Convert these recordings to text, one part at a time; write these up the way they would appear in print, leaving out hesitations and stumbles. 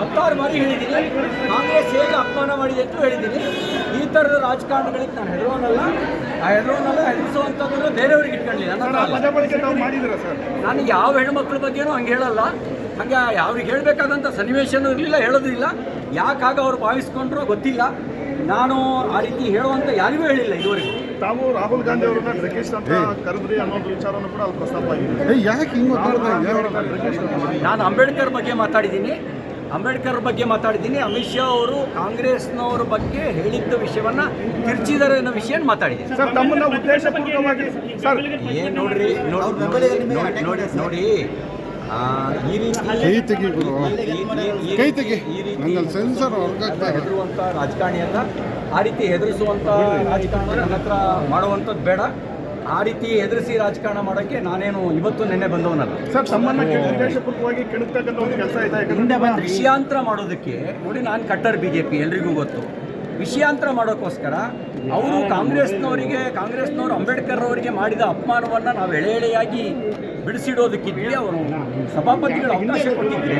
10 ಬಾರಿ ಹೇಳಿದ್ದೀನಿ, ಕಾಂಗ್ರೆಸ್ ಹೇಗೆ ಅಪಮಾನ ಮಾಡಿದೆ ಅಂತ ಹೇಳಿದ್ದೀನಿ. ಈ ಥರದ ರಾಜಕಾರಣಗಳಿಗೆ ನಾನು ಹೆದರಿಸುವಂಥದ್ದನ್ನು ಬೇರೆಯವ್ರಿಗೆ ಇಟ್ಕೊಳ್ಳಿಲ್ಲ. ನಾನು ಯಾವ ಹೆಣ್ಮಕ್ಳ ಬಗ್ಗೆನೂ ಹಂಗೆ ಹೇಳಲ್ಲ, ಹಂಗೆ ಅವ್ರಿಗೆ ಹೇಳಬೇಕಾದಂಥ ಸನ್ನಿವೇಶನೂ ಇರಲಿಲ್ಲ, ಹೇಳೋದಿಲ್ಲ. ಯಾಕಾಗ ಅವ್ರು ಭಾವಿಸ್ಕೊಂಡ್ರೋ ಗೊತ್ತಿಲ್ಲ. ನಾನು ಆ ರೀತಿ ಹೇಳುವಂಥ ಯಾರಿಗೂ ಹೇಳಿಲ್ಲ ಇದುವರೆಗೂ. ತಾವು ರಾಹುಲ್ ಗಾಂಧಿ ಅವರನ್ನ ಡ್ರಗಿಸ್ಟ್ ಅಂತ ಕರೆದ್ರಿ ಅನ್ನೋದು ವಿಚಾರನೂ ಕೂಡ ಅಲ್ಲಿ ಪ್ರಸ್ತಾಪ ಆಗಿದೆ. ಯಾಕೆ ಹಿಂಗೆ ನಾನು ಅಂಬೇಡ್ಕರ್ ಬಗ್ಗೆ ಮಾತಾಡಿದ್ದೀನಿ. ಅಮಿತ್ ಶಾ ಅವರು ಕಾಂಗ್ರೆಸ್ನವ್ರ ಬಗ್ಗೆ ಹೇಳಿದ್ದ ವಿಷಯವನ್ನು ತಿರ್ಚಿದ್ದಾರೆ ಅನ್ನೋ ವಿಷಯ ಮಾತಾಡಿದ್ದೀನಿ. ಸರ್, ತಮ್ಮನ್ನ ಉದ್ದೇಶಪೂರ್ವಕವಾಗಿ ಸರ್ ಏನು ನೋಡಿ ಈ ರೀತಿ ಹೆದರುವಂಥ ರಾಜಕಾರಣಿ ಅಲ್ಲ, ಆ ರೀತಿ ಹೆದರಿಸುವಂಥ ರಾಜಕಾರಣ ನನ್ನ ಹತ್ರ ಮಾಡುವಂಥದ್ದು ಬೇಡ. ಆ ರೀತಿ ಹೆದರಿಸಿ ರಾಜಕಾರಣ ಮಾಡೋಕ್ಕೆ ನಾನೇನು ಇವತ್ತು ನೆನ್ನೆ ಬಂದವನಲ್ಲ. ಸರ್, ತಮ್ಮನ್ನ ಉದ್ದೇಶಪೂರ್ವಕವಾಗಿ ಕೆಣಕ್ತಕ್ಕಂಥ ಒಂದು ಕೆಲಸ ಇದೆ. ವಿಷಯಾಂತರ ಮಾಡೋದಕ್ಕೆ ನೋಡಿ, ನಾನು ಕಟ್ಟರ್ BJP ಎಲ್ರಿಗೂ ಗೊತ್ತು. ವಿಷಯಾಂತರ ಮಾಡೋಕ್ಕೋಸ್ಕರ ಅವರು ಕಾಂಗ್ರೆಸ್ನವರು ಅಂಬೇಡ್ಕರ್ ಅವರಿಗೆ ಮಾಡಿದ ಅಪಮಾನವನ್ನು ನಾವು ಎಳೆಯಾಗಿ ಬಿಡಿಸಿಡೋದಕ್ಕಿದ್ವಿ. ಅವರು ಸಭಾಪತಿಗಳು ಅವಕಾಶ ಕೊಟ್ಟಿದ್ರೆ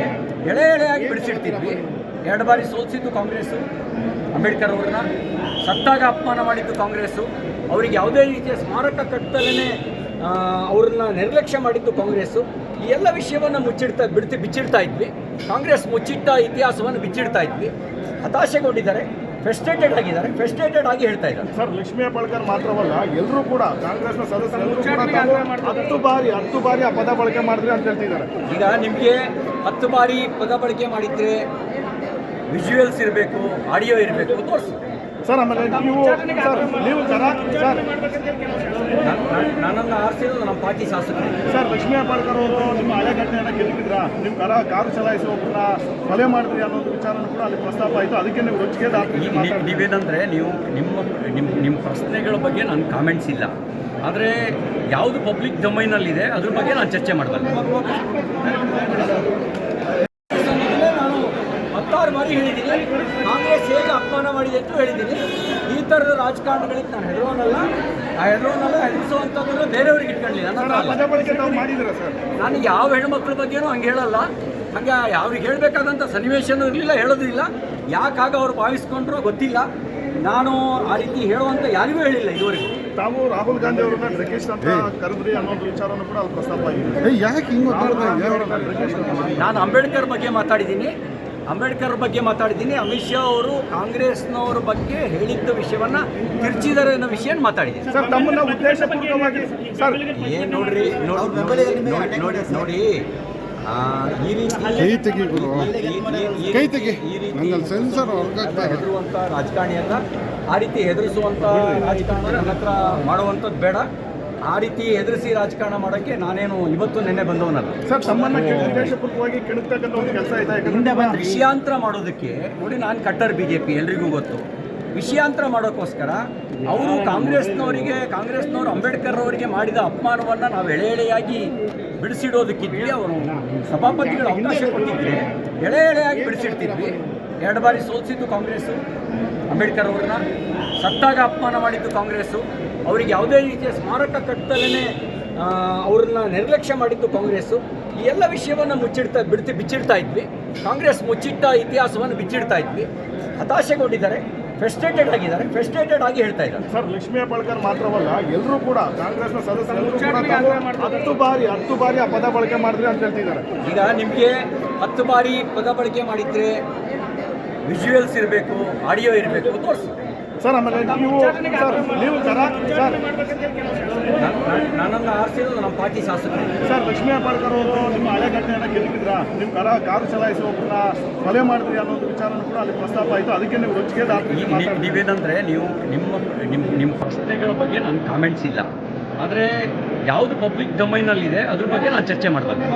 ಎಳೆಯಾಗಿ ಬಿಡಿಸಿಡ್ತಿದ್ವಿ. 2 ಬಾರಿ ಸೋಲಿಸಿದ್ದು ಕಾಂಗ್ರೆಸ್ಸು ಅಂಬೇಡ್ಕರ್ ಅವ್ರನ್ನ, ಸತ್ತಾಗ ಅಪಮಾನ ಮಾಡಿದ್ದು ಕಾಂಗ್ರೆಸ್ಸು, ಅವರಿಗೆ ಯಾವುದೇ ರೀತಿಯ ಸ್ಮಾರಕ ಕಟ್ಟದಲ್ಲೇ ಅವ್ರನ್ನ ನಿರ್ಲಕ್ಷ್ಯ ಮಾಡಿದ್ದು ಕಾಂಗ್ರೆಸ್ಸು. ಈ ಎಲ್ಲ ವಿಷಯವನ್ನು ಬಿಚ್ಚಿಡ್ತಾ ಇದ್ವಿ. ಕಾಂಗ್ರೆಸ್ ಮುಚ್ಚಿಟ್ಟ ಇತಿಹಾಸವನ್ನು ಬಿಚ್ಚಿಡ್ತಾ ಇದ್ವಿ. ಹತಾಶೆಗೊಂಡಿದ್ದಾರೆ, ಫ್ರಸ್ಟ್ರೇಟೆಡ್ ಆಗಿ ಹೇಳ್ತಾ ಇದ್ದಾರೆ. ಸರ್, ಲಕ್ಷ್ಮೀ ಹೆಬ್ಬಾಳ್ಕರ್ ಮಾತ್ರವಲ್ಲ, ಎಲ್ಲರೂ ಕೂಡ ಕಾಂಗ್ರೆಸ್ನ ಸದಸ್ಯರು ಕೂಡ 10 ಬಾರಿ ಆ ಪದ ಬಳಕೆ ಮಾಡಿದ್ರಿ ಅಂತ ಹೇಳ್ತಿದ್ದಾರೆ. ಈಗ ನಿಮಗೆ 10 ಬಾರಿ ಪದ ಬಳಕೆ ಮಾಡಿದ್ರೆ ವಿಜುವಲ್ಸ್ ಇರಬೇಕು, ಆಡಿಯೋ ಇರಬೇಕು, ತೋರಿಸಿ. ಸರ್, ಆಮೇಲೆ ನೀವು ನನ್ನನ್ನು ಆರಿಸಿರೋದು ನಮ್ಮ ಪಾರ್ಟಿ ಶಾಸಕರು. ಸರ್, ಲಕ್ಷ್ಮೀ ಹೆಬ್ಬಾಳ್ಕರ್ ಅವರು ನಿಮ್ಮ ಹಳೆ ಘಟನೆಯನ್ನು ಕೆದಕಿದ್ರ, ನೀವು ಕಾರು ಚಲಾಯಿಸುವೊಬ್ಬರನ್ನ ಕೊಲೆ ಮಾಡಿದ್ರಿ ಅನ್ನೋದು ವಿಚಾರನೂ ಕೂಡ ಅಲ್ಲಿ ಪ್ರಸ್ತಾಪ ಆಯಿತು. ಅದಕ್ಕೆ ನೀವು ರೊಚ್ಚಿಗೆ ನೀವೇನಂದರೆ ನಿಮ್ಮ ಪ್ರಶ್ನೆಗಳ ಬಗ್ಗೆ ನನ್ನ ಕಾಮೆಂಟ್ಸ್ ಇಲ್ಲ, ಆದರೆ ಯಾವುದು ಪಬ್ಲಿಕ್ ಡೊಮೈನಲ್ಲಿದೆ ಅದ್ರ ಬಗ್ಗೆ ನಾನು ಚರ್ಚೆ ಮಾಡಬಲ್ಲೆ. ನಾನು 10 ಬಾರಿ ಹೇಳಿದ್ದೀನಿ, ಕಾಂಗ್ರೆಸ್ ಹೇಗೆ ಅಪಮಾನ ಮಾಡಿದೆ ಅಂತ ಹೇಳಿದ್ದೀನಿ. ಈ ಥರದ ರಾಜಕಾರಣಗಳಿಗೆ ನಾನು ಹೆದರಿಸುವಂಥದ್ದನ್ನು ಬೇರೆಯವ್ರಿಗೆ ಇಟ್ಕೊಳ್ಳಿಲ್ಲ. ನಾನು ಯಾವ ಹೆಣ್ಮಕ್ಳ ಬಗ್ಗೆನೂ ಹಂಗೆ ಹೇಳಲ್ಲ, ಹಂಗೆ ಅವ್ರಿಗೆ ಹೇಳಬೇಕಾದಂಥ ಸನ್ನಿವೇಶನೂ ಇರಲಿಲ್ಲ, ಹೇಳೋದಿಲ್ಲ. ಯಾಕಾಗ ಅವ್ರು ಭಾವಿಸ್ಕೊಂಡ್ರೋ ಗೊತ್ತಿಲ್ಲ. ನಾನು ಆ ರೀತಿ ಹೇಳುವಂಥ ಯಾರಿಗೂ ಹೇಳಿಲ್ಲ ಇದುವರೆಗೂ. ತಾವು ರಾಹುಲ್ ಗಾಂಧಿ ಅವರನ್ನ ಡ್ರಗಿಸ್ಟ್ ಅಂತ ಕರೆದ್ರಿ ಅನ್ನೋದು ವಿಚಾರನೂ ಕೂಡ ಅಲ್ಲಿ ಪ್ರಸ್ತಾಪ ಆಗಿದೆ. ಯಾಕೆ ಹಿಂಗೆ ನಾನು ಅಂಬೇಡ್ಕರ್ ಬಗ್ಗೆ ಮಾತಾಡಿದ್ದೀನಿ. ಅಮಿತ್ ಶಾ ಅವರು ಕಾಂಗ್ರೆಸ್ನವ್ರ ಬಗ್ಗೆ ಹೇಳಿದ್ದ ವಿಷಯವನ್ನು ತಿರ್ಚಿದ್ದಾರೆ ಅನ್ನೋ ವಿಷಯ ಮಾತಾಡಿದ್ದೀನಿ. ಸರ್, ತಮ್ಮನ್ನ ಉದ್ದೇಶಪೂರ್ವಕವಾಗಿ ಸರ್ ಏನು ನೋಡಿ ಈ ರೀತಿ ಹೆದರುವಂಥ ರಾಜಕಾರಣಿ ಅಲ್ಲ, ಆ ರೀತಿ ಹೆದರಿಸುವಂಥ ರಾಜಕಾರಣ ನನ್ನ ಹತ್ರ ಮಾಡುವಂಥದ್ದು ಬೇಡ. ಆ ರೀತಿ ಹೆದರಿಸಿ ರಾಜಕಾರಣ ಮಾಡೋಕ್ಕೆ ನಾನೇನು ಇವತ್ತು ನೆನ್ನೆ ಬಂದವನಲ್ಲ. ಸರ್, ತಮ್ಮನ್ನ ಉದ್ದೇಶಪೂರ್ವಕವಾಗಿ ಕೆಣಕ್ತಕ್ಕಂಥ ಒಂದು ಕೆಲಸ ಇದೆ. ವಿಷಯಾಂತರ ಮಾಡೋದಕ್ಕೆ ನೋಡಿ, ನಾನು ಕಟ್ಟರ್ BJP ಎಲ್ರಿಗೂ ಗೊತ್ತು. ವಿಷಯಾಂತರ ಮಾಡೋಕ್ಕೋಸ್ಕರ ಅವರು ಕಾಂಗ್ರೆಸ್ನವರು ಅಂಬೇಡ್ಕರ್ ಅವರಿಗೆ ಮಾಡಿದ ಅಪಮಾನವನ್ನು ನಾವು ಎಳೆಯಾಗಿ ಬಿಡಿಸಿಡೋದಕ್ಕಿದ್ವಿ. ಅವರು ಸಭಾಪತಿಗಳು ಅವಕಾಶ ಕೊಟ್ಟಿದ್ರೆ ಎಳೆಯಾಗಿ ಬಿಡಿಸಿಡ್ತಿದ್ವಿ. 2 ಬಾರಿ ಸೋಲಿಸಿದ್ದು ಕಾಂಗ್ರೆಸ್ಸು ಅಂಬೇಡ್ಕರ್ ಅವ್ರನ್ನ, ಸತ್ತಾಗ ಅಪಮಾನ ಮಾಡಿದ್ದು ಕಾಂಗ್ರೆಸ್ಸು, ಅವರಿಗೆ ಯಾವುದೇ ರೀತಿಯ ಸ್ಮಾರಕ ಕಟ್ಟದಲ್ಲೇ ಅವ್ರನ್ನ ನಿರ್ಲಕ್ಷ್ಯ ಮಾಡಿದ್ದು ಕಾಂಗ್ರೆಸ್ಸು. ಈ ಎಲ್ಲ ವಿಷಯವನ್ನು ಬಿಚ್ಚಿಡ್ತಾ ಇದ್ವಿ. ಕಾಂಗ್ರೆಸ್ ಮುಚ್ಚಿಟ್ಟ ಇತಿಹಾಸವನ್ನು ಬಿಚ್ಚಿಡ್ತಾ ಇದ್ವಿ. ಹತಾಶೆಗೊಂಡಿದ್ದಾರೆ, ಫ್ರಸ್ಟ್ರೇಟೆಡ್ ಆಗಿ ಹೇಳ್ತಾ ಇದ್ದಾರೆ. ಸರ್, ಲಕ್ಷ್ಮೀ ಹೆಬ್ಬಾಳ್ಕರ್ ಮಾತ್ರವಲ್ಲ, ಎಲ್ಲರೂ ಕೂಡ ಕಾಂಗ್ರೆಸ್ನ ಸದಸ್ಯರು ಕೂಡ 10 ಬಾರಿ ಆ ಪದ ಬಳಕೆ ಮಾಡಿದ್ರಿ ಅಂತ ಹೇಳ್ತಿದ್ದಾರೆ. ಈಗ ನಿಮಗೆ 10 ಬಾರಿ ಪದ ಬಳಕೆ ಮಾಡಿದ್ರೆ ವಿಜುವಲ್ಸ್ ಇರಬೇಕು, ಆಡಿಯೋ ಇರಬೇಕು, ತೋರಿಸಿ. ಸರ್, ಆಮೇಲೆ ನೀವು ನನ್ನನ್ನು ಆರಿಸಿರೋದು ನಮ್ಮ ಪಾರ್ಟಿ ಶಾಸಕರು. ಸರ್, ಲಕ್ಷ್ಮೀ ಹೆಬ್ಬಾಳ್ಕರ್ ಅವರು ನಿಮ್ಮ ಹಳೆ ಘಟನೆಯನ್ನು ಕೆದಕಿದ್ರ, ನೀವು ಕಾರು ಚಲಾಯಿಸುವೊಬ್ಬರನ್ನ ಕೊಲೆ ಮಾಡಿದ್ರಿ ಅನ್ನೋದು ವಿಚಾರನೂ ಕೂಡ ಅಲ್ಲಿ ಪ್ರಸ್ತಾಪ ಆಯಿತು. ಅದಕ್ಕೆ ನೀವು ರೊಚ್ಚಿಗೆ ನೀವೇನಂದರೆ ನಿಮ್ಮ ಪ್ರಶ್ನೆಗಳ ಬಗ್ಗೆ ನನ್ನ ಕಾಮೆಂಟ್ಸ್ ಇಲ್ಲ, ಆದರೆ ಯಾವುದು ಪಬ್ಲಿಕ್ ಡೊಮೈನಲ್ಲಿದೆ ಅದ್ರ ಬಗ್ಗೆ ನಾನು ಚರ್ಚೆ ಮಾಡಬಲ್ಲೆ.